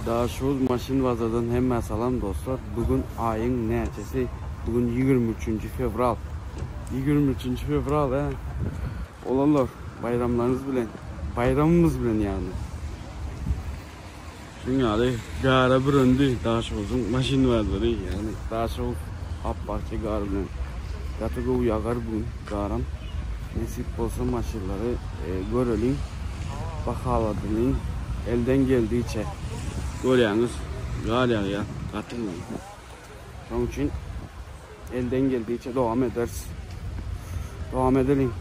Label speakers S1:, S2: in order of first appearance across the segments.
S1: Daşoz Maşin Bazar'dan hemme salam dostlar. Bugün ayın neçesi? Bugün 23 fevral. 23 fevral he. Olanlar bayramlarınız bilen. Bayramımız bilen yani. Şimdi gara büründü Daşoz'un Maşin Bazarı yani. Daşoz Abbaqçı gar bilen. Yatıga uyagar bugün garam. Nasip olsa maşinleri görelim. Bakaladığının elden geldiğince. Görüyorsunuz, galiba ya, katılmayın. Onun için elden geldiğince devam ederiz. Devam edelim.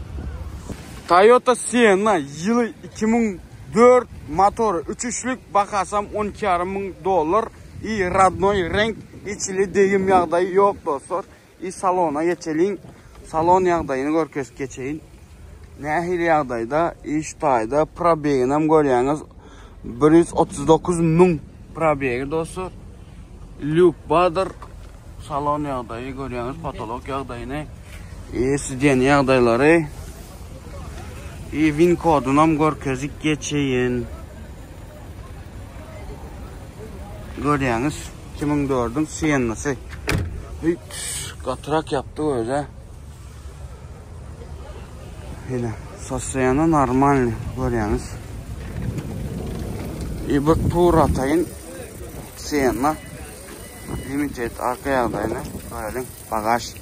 S1: Toyota Sienna yılı 2004 motoru 3'lük bakarsam 12.500 dolar. İyi radnoy renk, içili deyim yağdayı yok dostlar. İyi salona geçelim. Salon yağdayını görkez geçeyin. Nehir yağdayda, iştayda, probeyinem görüyorsunuz. 139.000 probeygi dostlar. Lük badır. Salon yağdayı görüyorsunuz. Patolog yağdayını. Sidyen yağdayları. Win kodunam görkezik geçeyin. Görüyorsunuz. 2004'ün Sienna'sı. Katırak yaptı öyle. Yine sosyayanı normal görüyorsunuz. Bir tur atayın. Sienna Limited arka yağdayını görelim. Bagaj.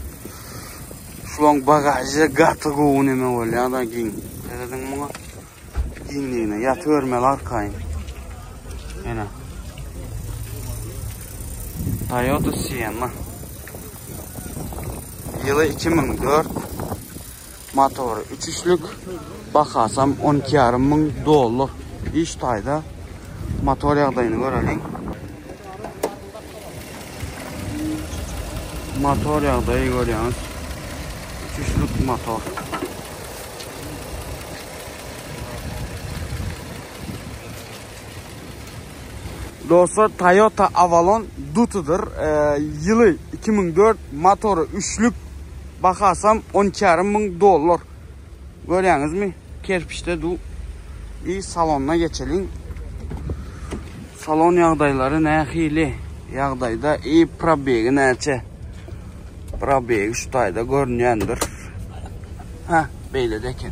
S1: Şulan bagajı katı kovun eme oluyor da giyin. Dedin buna giyinliğine yatı örmeli arkayın. Yine Toyota Sienna yılı 2004 motoru 3'lük bakarsam 12.500 dolar. İştayda motor yağdayını görelim. Motor yağdayı görüyorsunuz. 3'lük motor. Dostlar Toyota Avalon Dutu'dur. Yılı 2004 motoru 3'lük bakarsam 12.500 dolar. Görüyorsunuz mu? Kerpiçte du. İyi salonuna geçelim. Salon yağdayları nehili. Yağdayda iyi probeygi neçe. Probeygi şu tayda görünüyendir. Ha, böyle dekin.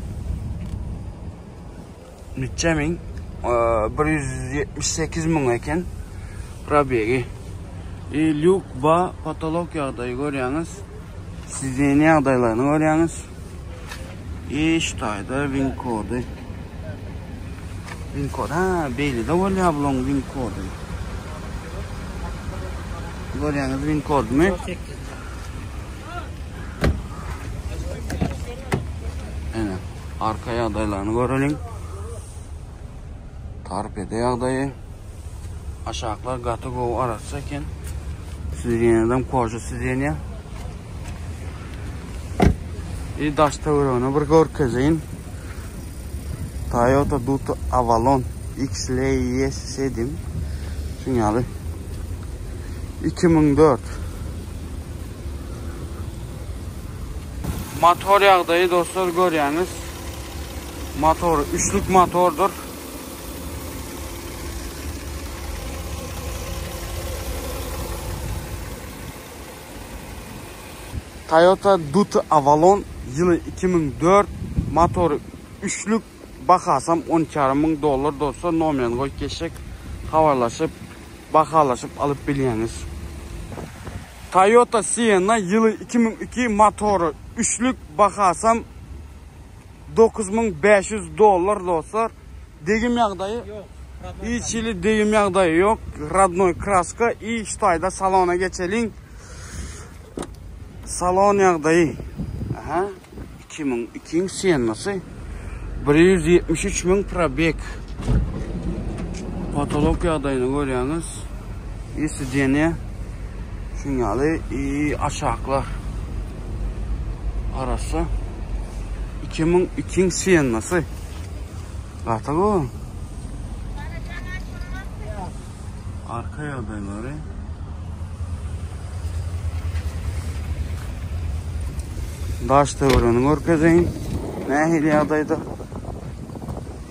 S1: Neçemin 178.000 eken probeygi. Lük ba patolog yağdayı görüyorsunuz. Sizin yağdaylarını görüyorsunuz. Şu tayda win kodu. Win kod ha belli de oluyor bulun win kodu. Görüyorsunuz win kod mu? Evet. Arka yağdaylarını görelim. Tarpede yağdayı. Aşağılar katı kovu arasayken. Sireneden koşu sirene. Daş tavrını bir görkezeyin. Toyota Dutu Avalon XLS dedim. Şunyalı 2004 motor yağdayı dostlar görüyorsunuz. Motor 3'lük motordur. Toyota Dutu Avalon yılı 2004 motoru 3'lük bakarsam 12.500 dolar dostlar. Nomen koy geçecek. Havalaşıp bakalaşıp alıp biliyorsunuz. Toyota Sienna yılı 2002 motoru 3'lük bakarsam 9.500 dolar dostlar. Deyim yağdayı yok. İçili deyim yağdayı yok. Radnoy kraska. İyi ştayda salona geçelim. Salon yağdayı. Aha. 2002 Sienna'sı. 173.000 probeyg. Patolog yağdayını görüyorsunuz. İyi sidyenye. Şunyalı iyi aşağılar arası. 2002 Sienna'sı. Katı bu. Arka yağdayları. Daş tavrını görkezeyin. Nehil yağdaydı.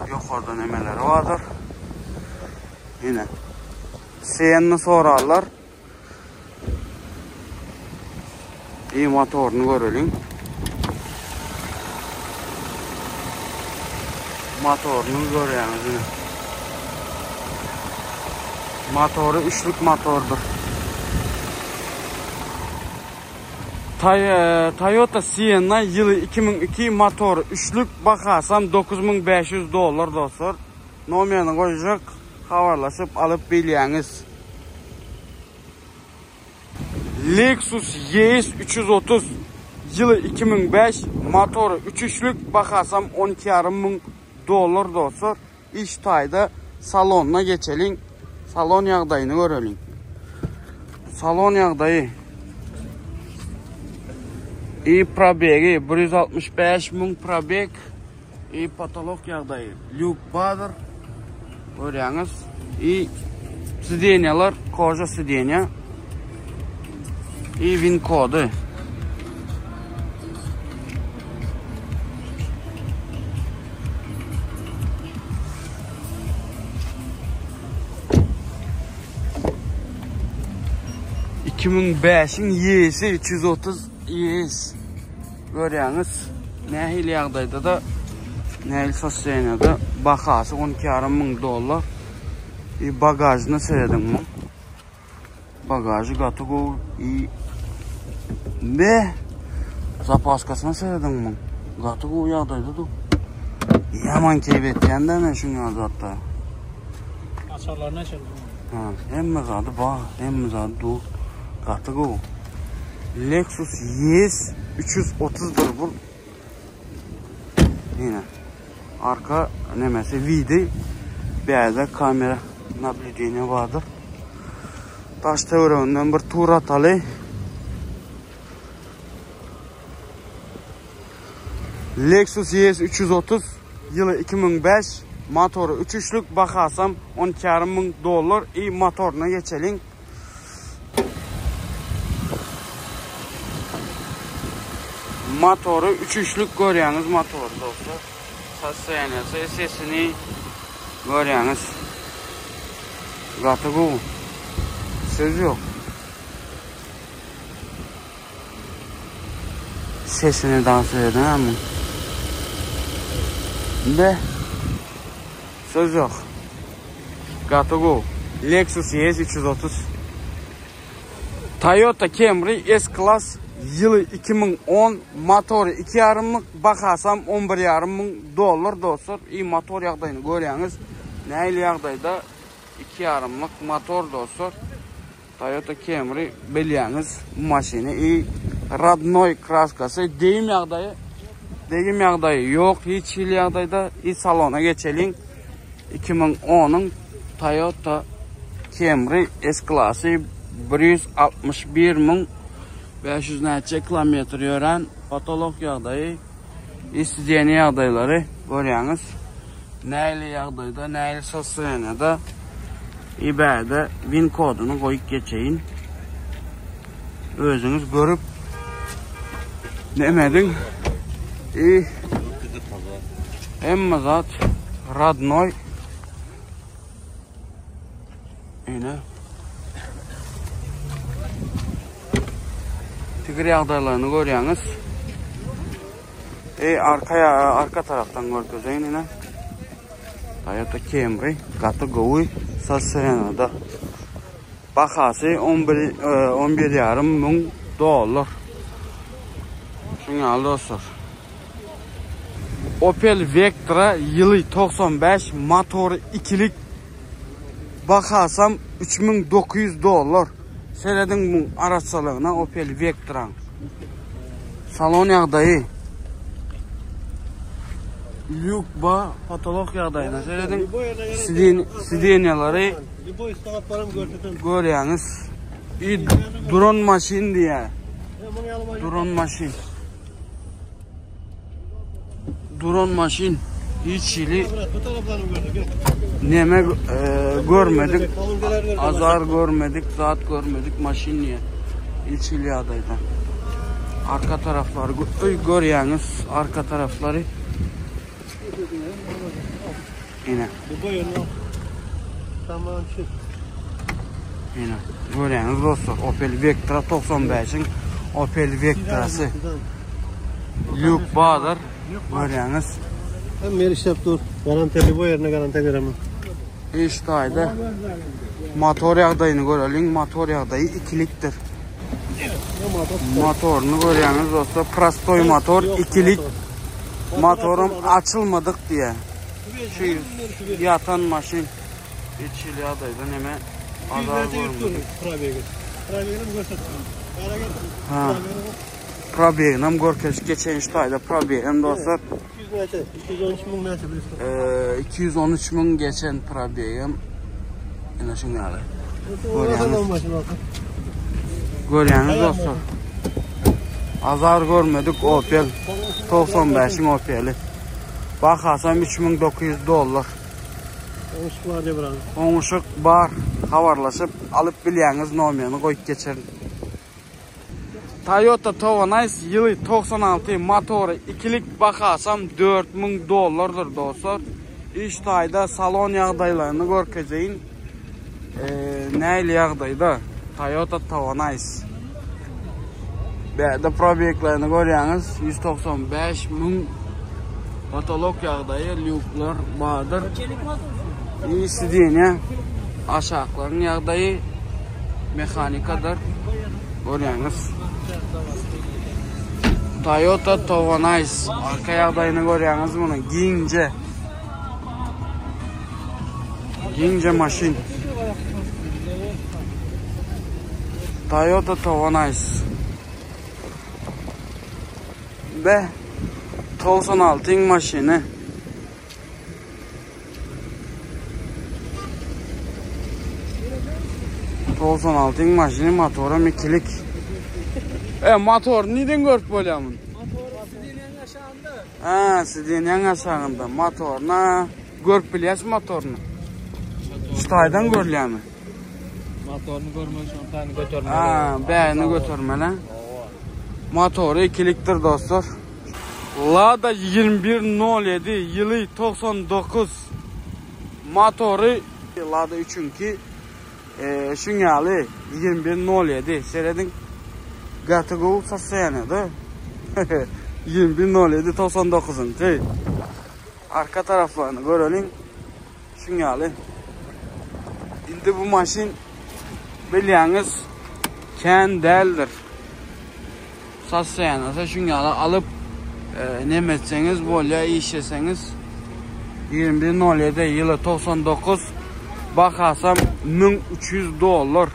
S1: Yukarıdan emeleri vardır. Yine Seyenini sorarlar. İyi motorunu görelim. Motorunu görüyorsunuz. Motoru üçlük motordur. Toyota Sienna yılı 2002 motor üçlük bakarsam $9.500 dostlar. Numaranı koyacak, haberleşip alıp biliyiniz. Lexus ES 330 yılı 2005 motoru 3 üçlük bakarsam $12.500 dostlar. İş tayda salonuna geçelim. Salon yağdayını görelim. Salon yağdayı iyi probegi 165.000 probeg. İyi patolog yağdayı Luke Bader. Görüyorsunuz. İyi sidyenyalar koja sidyenya. İyi VIN kodu. ES 330 ES. Görüyorsunuz. Nehil yağdayda da Nehil Sosyena'da bakası $12.500. Bagajını seyredin mi? Bagajı katı bu iyi. Ne? Zapaskasını seyredin mi? Katı bu yağdayda da. Yaman keybetken de ne şunu zaten.
S2: Açarlarını açalım.
S1: Hem zaten bak, hem zaten dur. Katı bu. Lexus ES 330'dur bu. Yine. Arka nemesi vidi. Bir yerde kamera nabliğine vardır. Taş teoriğinden bir tur atalı. Lexus ES 330 yılı 2005 motoru 3 üçlük bakarsam $12.500. İyi motoruna geçelim. Motoru 3 üçlük görüyorsunuz motor dostlar. Sesini görüyorsunuz. Gatı bu. Söz yok. Sesini dans edin ama. De. Söz yok. Gatı bu. Lexus ES 330. Toyota Camry S-Class yılı 2010 motoru 2.5'lık bakarsam $11.500 dostlar. İyi motor yağdayını görüyorsunuz. Neyli yağdayda 2.5'lık motor dostlar. Toyota Camry biliyorsunuz maşini iyi. Radnoy kraskası deyim yağdayı yok. Hiç hil yağdayda iyi salona geçelim. 2010'un Toyota Camry S-Class'ı 161.500 neçe kilometre yoran patolog yağdayı isteyeni yağdayları görüyorsunuz. Neyli yağdayda, neyli Sosyena'da İber'de VIN kodunu koyup geçeyin. Özünüz görüp demedin. Hem zat Radnoy yine tigri yağdaylarını görüyorsunuz. Arka taraftan görüyorsunuz yine. Toyota Camry katı goy Sosyena'da bakası $11.500. Şunu al dostlar. Opel Vectra yılı 95 motoru 2'lik bakarsam $3.900. Seyredin bu araçsalığına Opel Vectra. Salon yağdayı. Luke patolog yağdayına seyredin. Sidyenyaları görüyorsunuz. Drone maşin diye. Drone maşin. Hiç ili neme görmedik. Azar görmedik. Zat görmedik. Maşin niye. Hiç ili yağdaydı. Arka tarafları görüyorsunuz. Arka tarafları. Yine. Yine görüyorsunuz dostlar, Opel Vectra 95'in Opel Vectra'sı. Luke Bader görüyorsunuz.
S3: Hem bir işlep dur. Garantili bu yerine garanti veremem.
S1: İşte ayda motor yağdayını görelim. Motor yağdayı ikiliktir. Motorunu görüyorsunuz dostlar. Prastoy motor ikilik. Motorum açılmadık diye. Şu yatan maşin içili yağdaydı. Neme azar görmedik. Ha. Probeyim görkeş geçen işte ayda probeyim dostlar. 213 bin geçen probeyim. Yine şimdi alı. Görüyorsunuz dostlar. Azar görmedik Opel 95'in Opel'i. Bakarsam $3.900. Onuşuk bar havarlaşıp alıp biliyeniz nomerini koyup geçelim. Toyota Tavanice yılı 96 motoru ikilik bakarsam $4.000'dır dostlar. İşte ayda salon yağdaylarını görkeceğin neyle yağdayda Toyota Tavanice. Berde probeklerini görüyorsunuz 195 bin patolog yağdayı Luke'lar vardır. İyisi değil ya. Aşağıların yağdayı mekanikadır. Görüyorsunuz. Toyota Tavanice arka yağdayını görüyorsunuz bunu. Gince maşin. Toyota Tavanice. Ve 96'ın maşini. Altın maşini motorum ikilik. Motor neden görüp bolyamın?
S2: Motor sidinin aşağında.
S1: Ha, sidinin aşağında. Motoruna görüp bilyas motorunu. Staydan görülyamı.
S2: Motorunu görmek için tane götürmeli.
S1: Ha, beyni götürmeli. Motoru ikiliktir dostlar. Lada 2107 yılı 99 motoru Lada 3'ünki şunyalı 2107 seyredin Gatagol Sassayana'da 2107 99'un arka taraflarını görelim şunyalı. Şimdi bu maşin biliyorsunuz kendidir. Sassayana şunyalı alıp ne etseniz böyle işleseniz 2107 yılı 99 bakarsam $1.300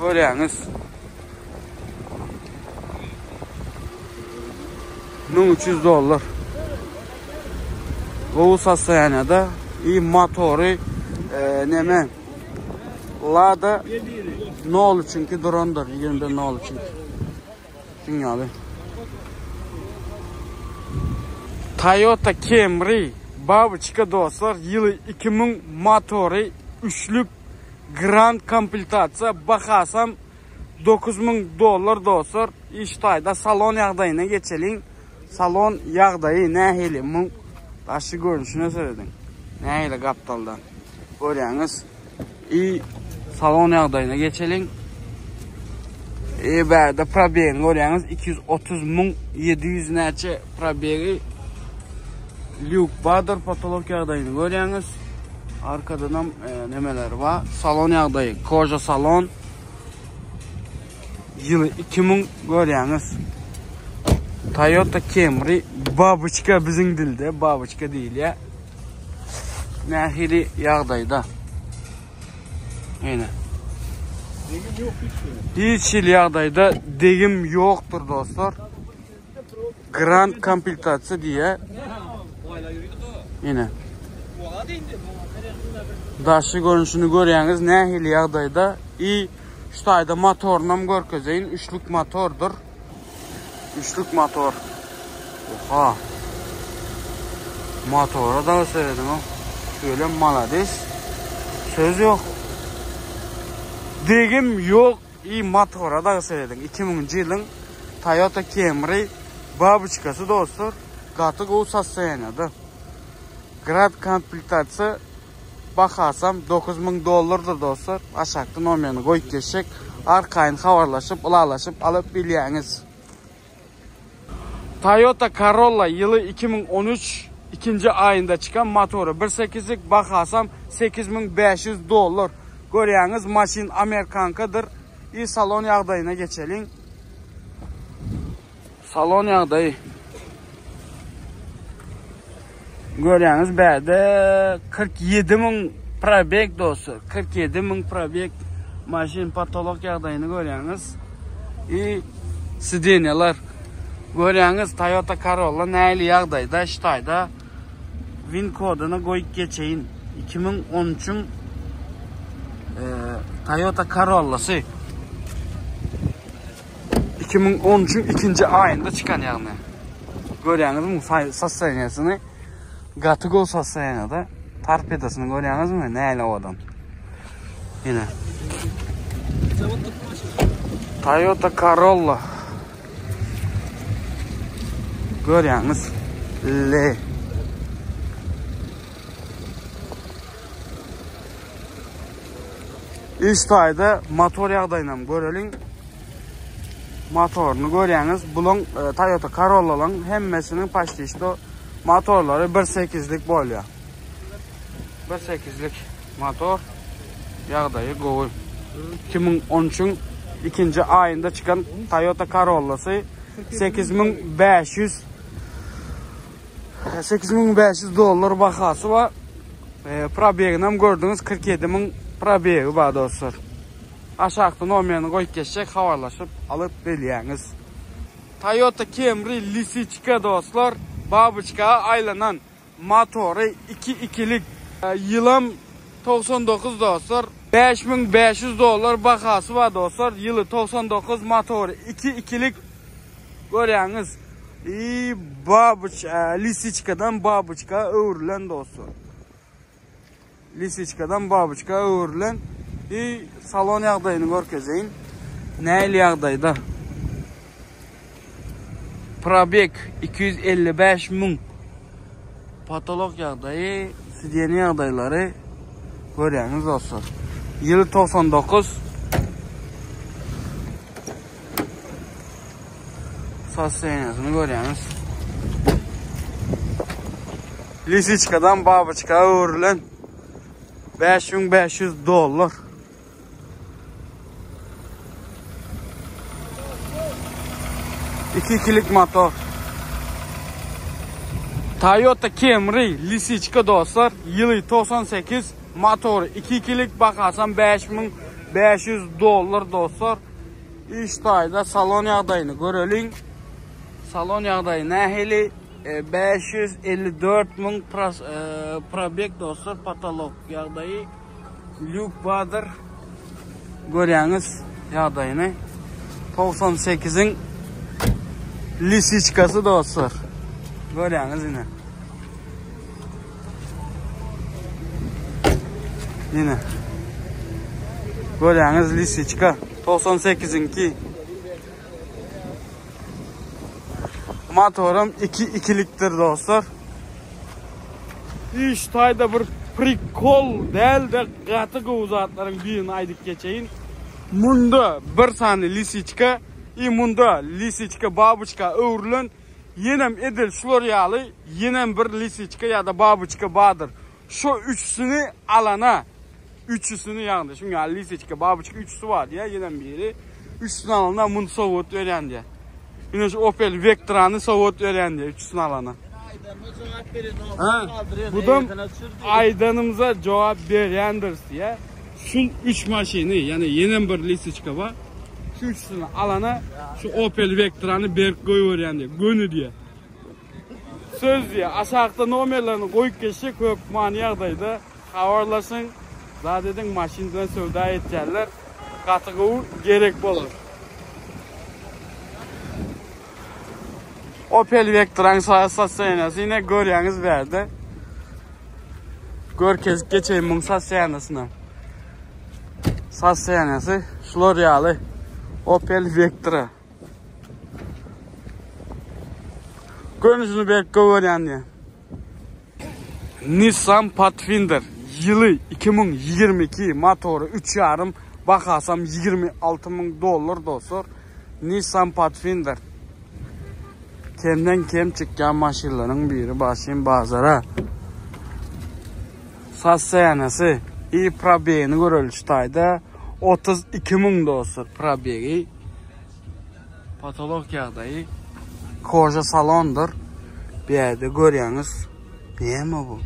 S1: görüyorsunuz. $1.300 bu Sassayana'da iyi motoru neme Lada ne olur çünkü drone'dur 21 ne olur çünkü dünyalı. Toyota Camry Babuchka dostlar yılı 2000 motoru üçlük Grand komplektatsiya bakarsam $9.000 dostlar. İşte ayda salon yağdayına geçelim. Salon yağdayı ne heli mun taşı görünüşüne söyledim. Ne heli kaptaldan. Görüyorsunuz. İyi salon yağdayına geçelim. Berde probeyini görüyorsunuz 230.700 neçe probeyi. Luke Bader patolog yağdayını görüyorsunuz. Arkadan nemeler var. Salon yağdayı. Koca salon. Yılı 2000 görüyorsunuz. Toyota Camry. Babuchka bizim dilde. Babuchka değil ya. Nehiri yağdayda. Yine. Hiç yağdayda degim yoktur dostlar. Grand komplektatsiya diye. Yine. Daşı görünüşünü görüyorsunuz. Nehili yağdayda. İyi. Şu ayda motorunu görkezeyin. Üçlük motordur. Üçlük motor. Oha. Motora da söyledim o. Şöyle malades. Söz yok. Degim yok. İyi motora da söyledim. 2000 yılın Toyota Camry Babuchkası dostlar. Gatagol Sassayana'da. Grand komplektatsiya Bakarsam $9.000'dur dostlar. Aşağıda nomerini koyup geçecek. Arkayın havarlaşıp, ulaşıp alıp biliyeniz. Toyota Corolla yılı 2013 ikinci ayında çıkan motoru 1.8'lik bakarsam $8.500. Görüyorsunuz maşin Amerikankadır. Salon yağdayına geçelim. Salon yağdayı. Görüyorsunuz berde 47.000 probek dostlar. 47.000 probek maşin patolog yağdayını görüyorsunuz. Sideniyalar. Görüyorsunuz Toyota Corolla neyli yağdayda iştayda. Win kodunu koyup geçeyin. 2013'ün Toyota Corolla'sı. 2013'ün ikinci ayında çıkan yani. Görüyorsunuz mu sasyaniyasını? Gatıgol sasyaniyada torpedasını görüyorsunuz mu? Neyle o adam? Yine. Toyota Corolla. Görüyorsunuz. L. Üst ayda motor yağdayla görelim. Motorunu görüyorsunuz. Bunun Toyota Corolla'nın hemmesinin başta işte motorları 1.8'lik oluyor. 1.8'lik motor yağdayı koyuyor. 2013'ün ikinci ayında çıkan Toyota Corolla'sı $8.500 bakası var. Probeğini gördünüz 47.000 probeği var dostlar. Aşağıda nomerini koyup geçecek, havarlaşıp alıp biliyeniz. Toyota Camry Lisichka dostlar. Babuchka aylanan motoru 2.2'lik yılım 99 dostlar. $5.500 bakası var dostlar. Yılı 99 motoru 2.2'lik görüyorsunuz. Lisichka'dan Babuchka öğrülen dostlar. Lisichka'dan Babuchka öğrülen. Salon yağdayını görkezeyin. Neyli yağdayda? Probek 255.000. Patolog yağdayı, sideni yağdayları görüyorsunuz dostlar. Yılı 99. Sasyaniyasını görüyorsunuz. Lisichka'dan Babuchka öğrülen $5.500. İkilik motor. Toyota Camry Lisichka dostlar. Yılı 98. Motoru 2.2'lik bakarsam $5.500 dostlar. İşte ayda salon yağdayını görelim. Salon yağdayı nehili 554.000 probek dostlar. Patolog yağdayı. Luke Bader. Görüyorsunuz yağdayını. 98'in Lisichka'sı dostlar. Görüyorsunuz yine. Yine. Görüyorsunuz Lisichka. 98'inki. Motorum 2.2'liktir dostlar. İşte ayda bir prikol değil de katı uzatların birini aydık geçeyin. Munda bir tane Lisichka. Munda Lisichka, Babuchka öğrülen. Yenem edil şloryalı. Yenem bir Lisichka ya da Babuchka Bader. Şu üçsünü alana. Üçsünü yandı. Çünkü Lisichka, Babuchka üçsü var diye. Yenem biri. Üçsünü alana bunu soğut öğren diye. Yine şu Opel Vectra'nı soğut öğren diye. Üçsünü alana. Bu da aydanımıza cevap verendir diye. Şu üç maşini yani yeni bir Lisichka var. Şu üçsünü alana şu Opel Vectra'nı berk koyuyor diye. Gönü diye. Söz diye. Aşağıda numarlarını koyup geçecek. Kökmani yağdaydı. Havarlasın. Zaten maşinden sövda edecekler. Katığı gerek olur. Opel Vectra'nın sasyanası yine görüyorsunuz verdi. Görkez geçeyim bunun sasyanasına. Sasyanası şloryalı Opel Vectra. Görünüşünü belki görüyorsun diye. Nissan Pathfinder yılı 2022 motoru 3.5 bakasam 26.000 dolar dostlar. Nissan Pathfinder. Kemden kem çıkan maşinlerin biri başlayın bazara. Saz sayanası iyi probeyini görülüştaydı. 32.000 dostlar probeyi. Patolog yağdayı. Koca salondur. Bir yerde görüyorsunuz. Niye mi bu?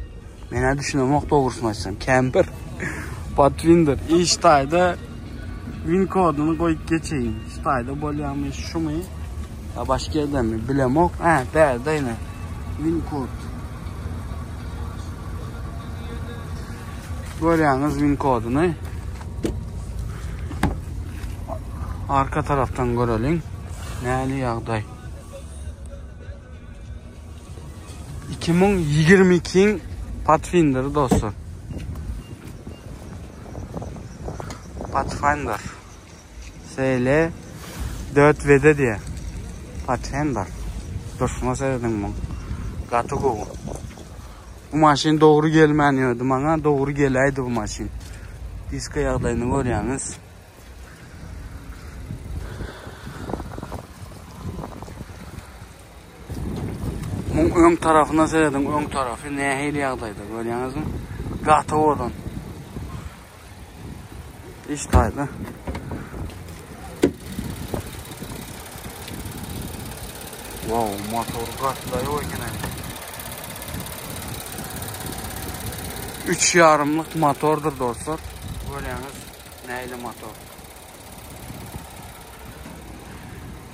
S1: Mene düşünüyorum doğrusunu açsam. Camper. Pathfinder. İştaydı. Win kodunu koyup geçeyim. İştaydı böyle yapmış şu mu? Ya başka yerden mi? Bilemok. Ha değerde yine. Win kod. Görüyorsunuz win kodunu. Arka taraftan görelim. Neyli yağday. 2022 Pathfinder dostlar. Pathfinder. SL 4VD diye. Pathfinder. Dostuma söyledim bunu. Gatugo. Bu maşin doğru gelmeniyordu bana. Doğru geleydi bu maşin. Diska yağdayını görüyorsunuz. Ön tarafına söyledim. Ön tarafı nehir yağdaydı. Görüyorsunuz mu? Gatugo'dan. İştaydı. Wow, motor katlayı o yine. 3.5'lık motordur dostlar. Görüyorsunuz neyli motor.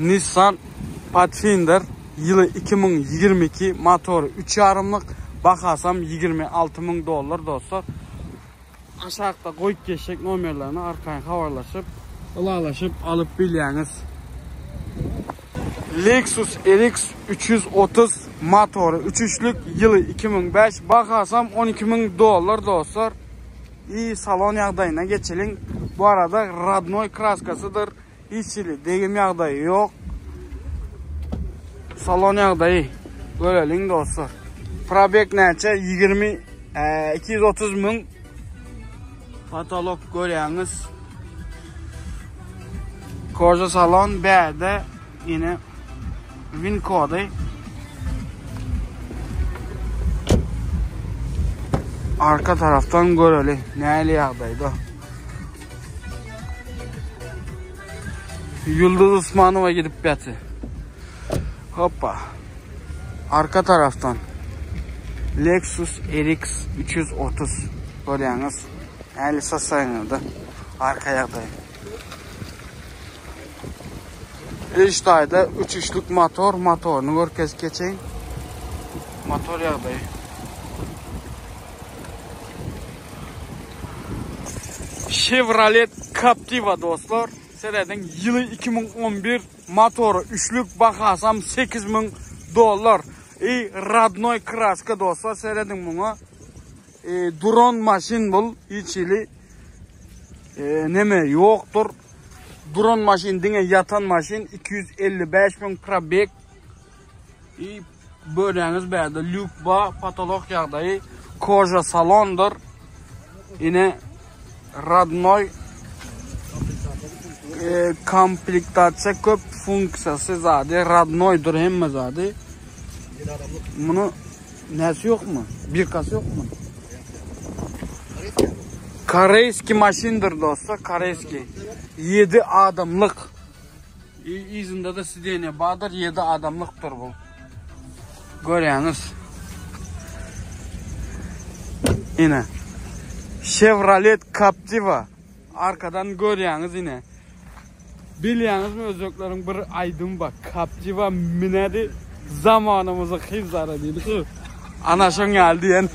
S1: Nissan Pathfinder yılı 2022 motoru 3.5'lık bakasam 26.000 dolar dostlar. Aşağıda koyup geçecek numarlarını arkaya havarlaşıp ılalaşıp alıp biliyorsunuz. Lexus RX 330 motoru 3.3'lük yılı 2005 bakasam 12.000 dolar dostlar. İyi salon yağdayına geçelim. Bu arada Radnoy kraskasıdır. İçili değim yağdayı yok. Salon yağdayı görelim dostlar. Probek neçe 230.000 patolog görüyorsunuz. Koca salon B'de yine win kodu. Arka taraftan görelim. Neyli yağdaydı. Yıldız Osmanova gidip beti. Hoppa. Arka taraftan Lexus RX 330 görüyorsunuz. Neyli sasayınırdı. Arka yağdaydı. İştayda 3.3'lük motorunu görkez geçeyim. Motor yağdayı. Chevrolet Captiva dostlar. Seyredin yılı 2011 motoru 3'lük bakasam 8.000 dolar. Radnoy kraska dostlar. Seyredin bunu. Drone maşin bul. İçili. Neme yoktur. Drone maşin dine yatan maşin 255.000 probek. Böyleniz beyde lükba patolog yağdayı koca salondur. Yine Radnoy komplektasyon köp funksiyası zaten Radnoy'dur hem zaten. Bunu nesi yok mu? Bir kas yok mu? Koreyski maşindir dostlar. Koreyski. 7 adamlık. İzinde de sidene badır 7 adamlıktır bu. Görüyorsunuz. Yine Chevrolet Captiva. Arkadan görüyorsunuz yine. Biliyorsunuz mu özlüklerin bir aydın bak. Captiva minedi zamanımızı hizara değil. Anaşın geldi yani.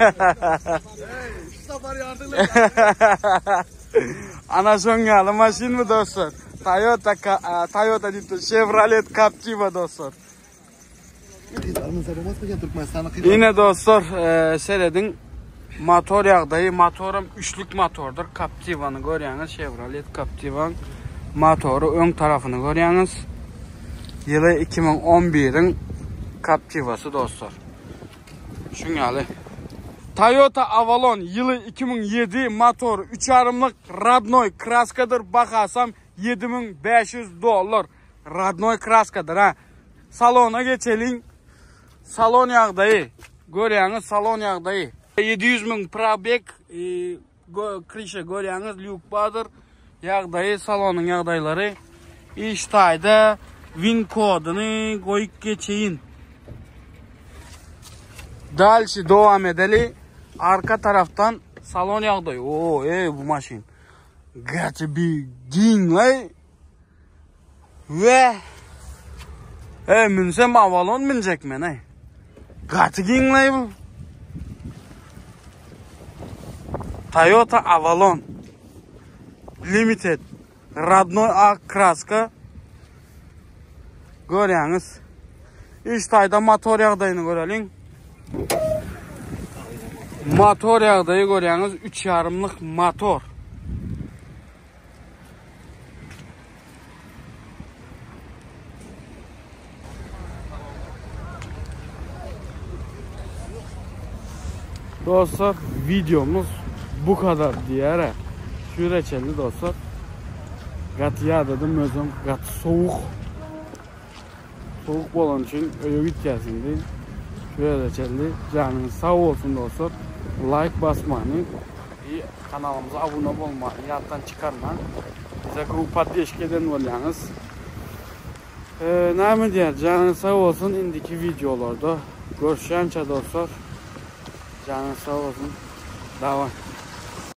S1: Anaşın geldi maşin mi dostlar? Toyota değil, Chevrolet Captiva dostlar. Yine dostlar seyredin. Motor yağdayı. Motorum 3'lük motordur. Captiva'nı görüyorsunuz. Chevrolet Captiva'nın motoru ön tarafını görüyorsunuz. Yılı 2011'in Captiva'sı dostlar. Şunyalı. Toyota Avalon yılı 2007 motor 3.5'lık Radnoy kraskadır. Bakasam $7.500. Radnoy kraskadır ha. Salona geçelim. Salon yağdayı. Görüyorsunuz salon yağdayı. 700.000 probek. Krişe görüyorsunuz lük badır. Yağdayı salonun yağdayları. İştayda win kodunu koyup geçeyin. Dalşı devam edelim. Arka taraftan salon yağdayı. Oo, bu maşin. Gerçi bir ging lay. Ve minsem Avalon minecek men ay. Gerçi ging lay bu. Toyota Avalon Limited Radnoy ak kraska. Görüyorsunuz. İştayda motor yağdayını görelim. Motor yağdayı görüyorsunuz. 3.5'lık motor. Dostlar videomuz bu kadar diyerek şu reçelli dostlar. Gat yağ dedim özüm gat soğuk. Soğuk olan için öyle gitkesin değil. Şöyle reçelli canınız sağ olsun dostlar. Like basmayın. Kanalımıza abone olmayın. Yattan çıkarmayın. Bize grupa teşkil eden olyanız. Ne mi diyor? Canınız sağ olsun. İndiki videolarda görüşence dostlar. Canınız sağ olsun. Devam.